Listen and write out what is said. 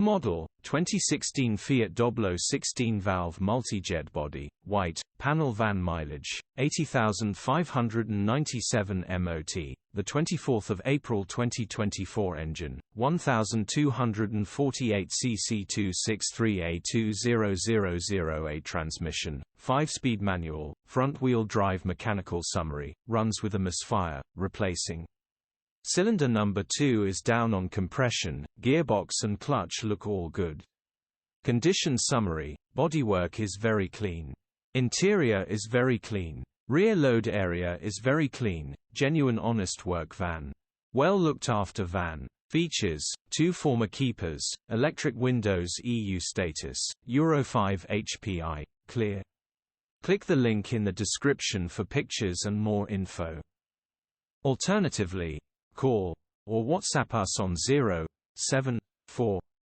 model, 2016 Fiat Doblo 16V Multijet body, white, panel van mileage, 80,597 MOT, the 24th of April 2024 engine, 1,248 cc 263A20008 transmission, 5-speed manual, front-wheel drive mechanical summary, runs with a misfire, replacing cylinder number 2 is down on compression, gearbox and clutch look all good. Condition summary, bodywork is very clean. Interior is very clean. Rear load area is very clean, genuine honest work van. Well looked after van. Features, 2 former keepers, electric windows EU status, Euro 5 HPI, clear. Click the link in the description for pictures and more info. Alternatively, call or WhatsApp us on 074